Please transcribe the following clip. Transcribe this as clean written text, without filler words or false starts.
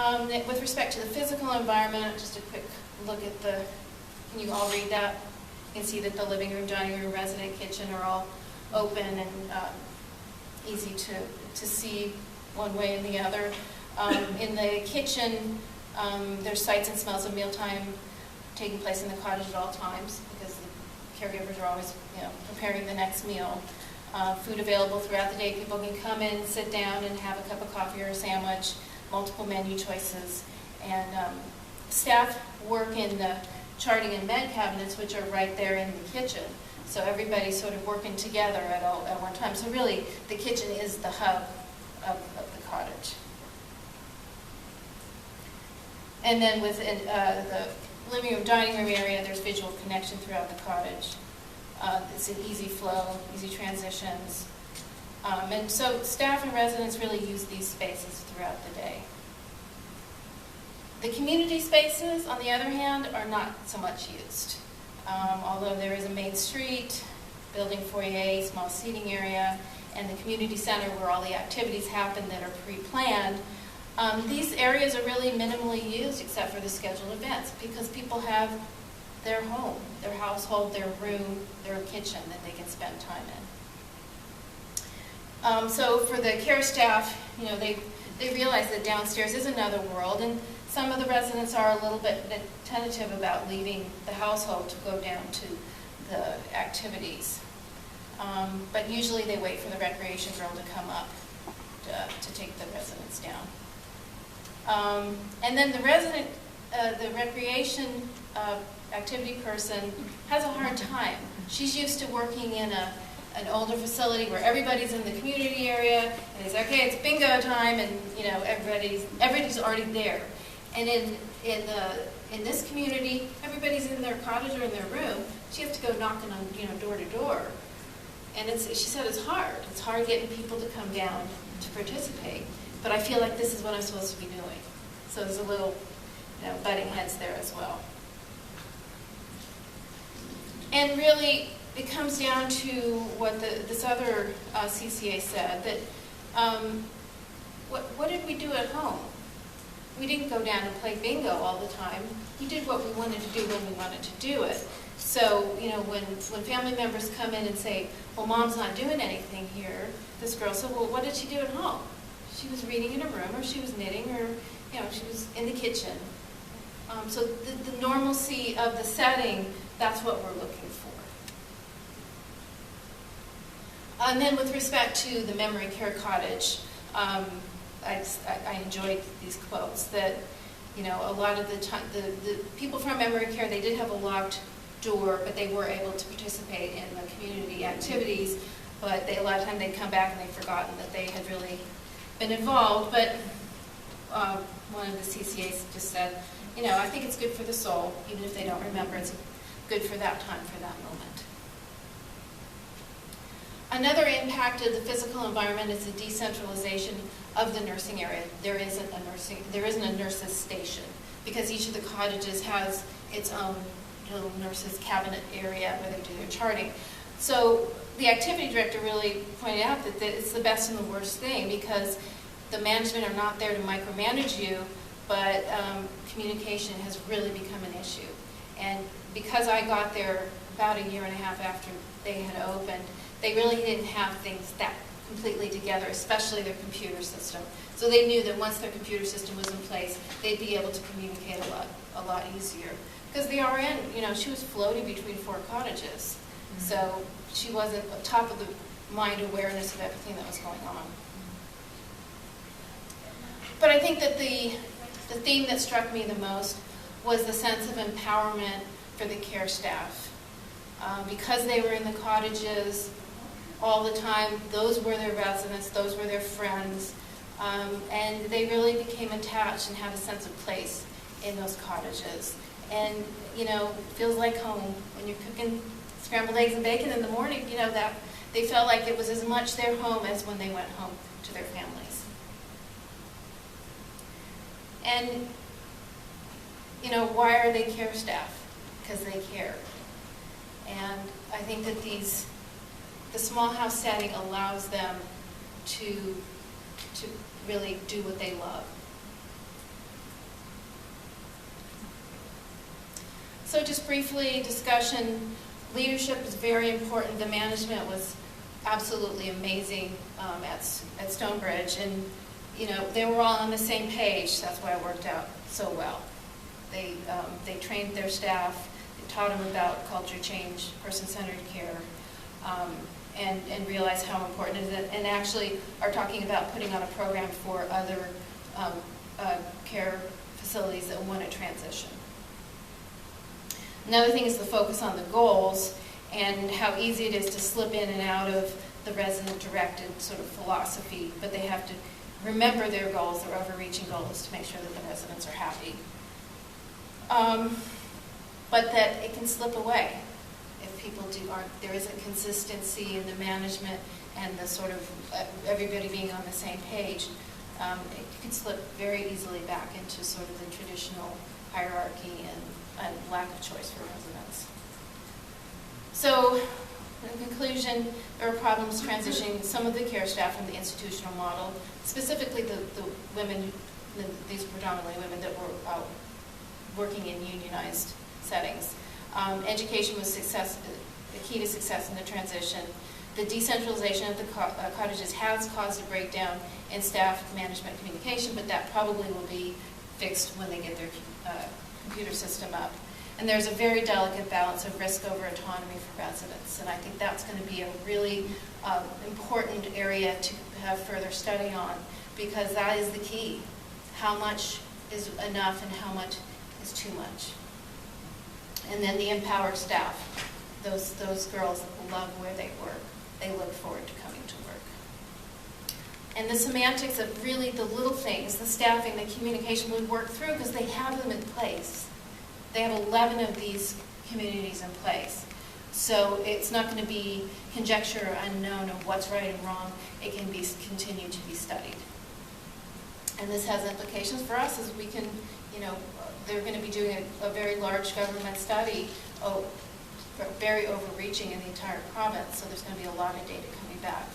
With respect to the physical environment, just a quick look at can you all read that? You can see that the living room, dining room, resident kitchen are all open and easy to see one way and the other. In the kitchen, there's sights and smells of mealtime taking place in the cottage at all times because the caregivers are always, preparing the next meal. Food available throughout the day. People can come in, sit down, and have a cup of coffee or a sandwich. Multiple menu choices, and staff work in the charting and med cabinets, which are right there in the kitchen. So everybody's sort of working together at one time. So really, the kitchen is the hub of the cottage. And then within the living room, dining room area, there's visual connection throughout the cottage. It's an easy flow, easy transitions. And so staff and residents really use these spaces throughout the day. The community spaces, on the other hand, are not so much used. Although there is a main street, building foyer, small seating area, and the community center where all the activities happen that are pre-planned, these areas are really minimally used except for the scheduled events because people have their home, their household, their room, their kitchen that they can spend time in. So for the care staff, they realize that downstairs is another world, and some of the residents are a little bit tentative about leaving the household to go down to the activities. But usually they wait for the recreation girl to come up to take the residents down. And then the recreation activity person has a hard time. She's used to working in an older facility where everybody's in the community area, and it's okay, it's bingo time, and everybody's already there. And in this community, everybody's in their cottage or in their room. She has to go knocking on door to door, and she said it's hard. It's hard getting people to come down to participate. But I feel like this is what I'm supposed to be doing. So there's a little butting heads there as well. And really, it comes down to what this other CCA said, that what did we do at home? We didn't go down and play bingo all the time. We did what we wanted to do when we wanted to do it. So, when family members come in and say, well, Mom's not doing anything here, this girl said, well, what did she do at home? She was reading in her room, or she was knitting, or she was in the kitchen. So the normalcy of the setting, that's what we're looking for. And then with respect to the memory care cottage, I enjoyed these quotes that, a lot of the time, the people from memory care, they did have a locked door, but they were able to participate in the community activities, but a lot of time they'd come back and they'd forgotten that they had really been involved. But one of the CCAs just said, I think it's good for the soul, even if they don't remember, it's good for that time, for that moment. Another impact of the physical environment is the decentralization of the nursing area. There isn't a nurse's station because each of the cottages has its own little nurse's cabinet area where they do their charting. So the activity director really pointed out that it's the best and the worst thing because the management are not there to micromanage you, but communication has really become an issue. And because I got there about a year and a half after they had opened, they really didn't have things that completely together, especially their computer system. So they knew that once their computer system was in place, they'd be able to communicate a lot easier. Because the RN, she was floating between 4 cottages. So she wasn't top of the mind awareness of everything that was going on. But I think that the theme that struck me the most was the sense of empowerment for the care staff. Because they were in the cottages all the time, those were their residents, those were their friends, and they really became attached and had a sense of place in those cottages. And, it feels like home. When you're cooking scrambled eggs and bacon in the morning, that they felt like it was as much their home as when they went home to their families. And, why are they care staff? Because they care. And I think that the small house setting allows them to really do what they love. So just briefly, discussion, leadership is very important. The management was absolutely amazing at Stonebridge, and they were all on the same page. That's why it worked out so well. They trained their staff, they taught them about culture change, person-centered care, and realized how important it is, and actually are talking about putting on a program for other care facilities that want to transition. Another thing is the focus on the goals and how easy it is to slip in and out of the resident-directed sort of philosophy, but they have to remember their goals, their overreaching goals, to make sure that the residents are happy. But that it can slip away if people there isn't consistency in the management and the sort of everybody being on the same page. It can slip very easily back into sort of the traditional hierarchy and lack of choice for residents. So, in conclusion, there are problems transitioning some of the care staff from the institutional model, specifically the women, these predominantly women that were working in unionized settings. Education was the key to success in the transition. The decentralization of the cottages has caused a breakdown in staff management communication, but that probably will be fixed when they get their computer system up. And there's a very delicate balance of risk over autonomy for residents, and I think that's going to be a really important area to have further study on, because that is the key. How much is enough and how much is too much? And then the empowered staff, those girls love where they work. They look forward to coming to work. And the semantics of really the little things, the staffing, the communication, we work through because they have them in place. They have 11 of these communities in place. So it's not going to be conjecture or unknown of what's right and wrong. It can be continued to be studied. And this has implications for us as we can, they're going to be doing a very large government study, very overreaching in the entire province. So there's going to be a lot of data coming back